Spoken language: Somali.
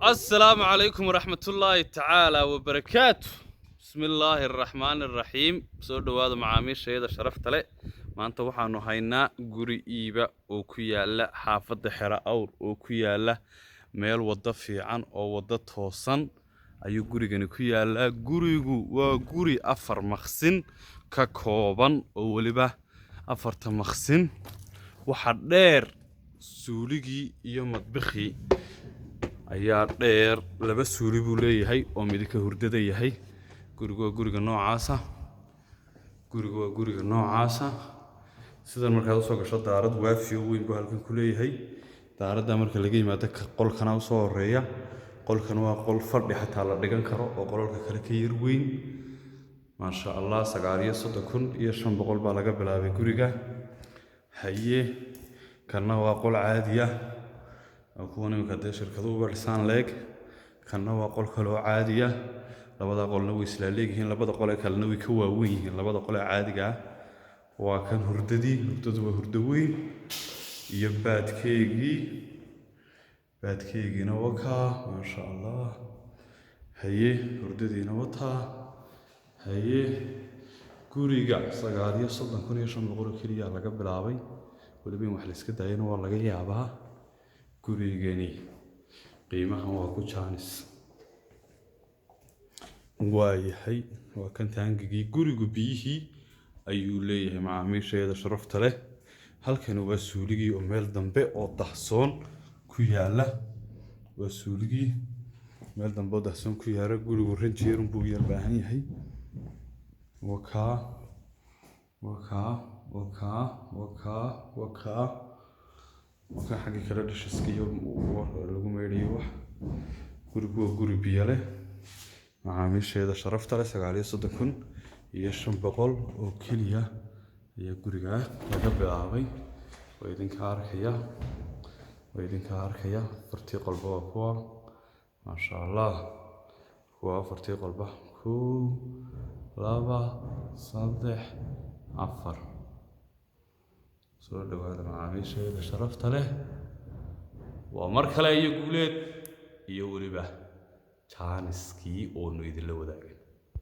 السلام عليكم ورحمة الله تعالى وبركاته. بسم الله الرحمن الرحيم. سو دhowaada macaamiishayda sharafta leh. maanta waxaanu haynaa guri iiba oo ku yaala xaafadda Xera Awr oo ku yaala meel wada fiican oo wada toosan ayuu gurigani ku yaalaa. Gurigu waa guri 4 maqsin ka kooban oo waliba 4 maqsin waxa dheer suuligii iyo madbixii ayaa dheer laba suuli buu leeyahay oo mid ka hurdada yahay. guriga waa guriga noocaasa sidan markaad soo gasho daarad waafi weyn buu halkan ku leeyahay. daarada marka laga yimaado qolkana soo horeeya, qolkan waa qol fadhi xataa la dhigan karo oo qolalka kale ka yar weyn. maasha Allah 9,500 baa laga bilaabay guriga. haye kana waa qol caadi ah kuwan imika shirkaduhu barsan leeg. kana waa qol kale oo caadi ah, labada qolna way isla leeyihiin, labada qol ee kalena way ka waaweyn yihiin. labada qol ee caadiga ah waa kan hurdadu waa hurdo weyn iyo baadkeegina waka maasha Allah. haye hurdadiina wata. haye guriga 9,500 kaliya laga bilaabay, waliba wax la iska daayana waa laga yaabaa. gurigani qiimaha waa ku jaanis waayahay. waa kan taangigii gurigu biyihii ayuu leeyahay macaamiisheeda sharafta leh. halkan waa suuligii oo meel dambe oo dahsoon ku yaala. waa suuligii meel dambe oo dahsoon ku yaala. gurigu ranjeer buu yar baahan yahay. waka xagga kale dhashiskiyo lagu meedhiyo wax. gurigu waa guri biyo leh macaamiisheeda sharafta leh. 9,500 oo keliya ayaa guriga laga bilaabay. waa idinka arkaya fartii qolba waa kuwa maasha Allah. kuwa fartii qolba 1 2 3 4 soo dhawaada macaamiisheeda sharafta leh. waa mar kale iyo guuleed iyo waliba jaaniskii oo idinla wadaagay.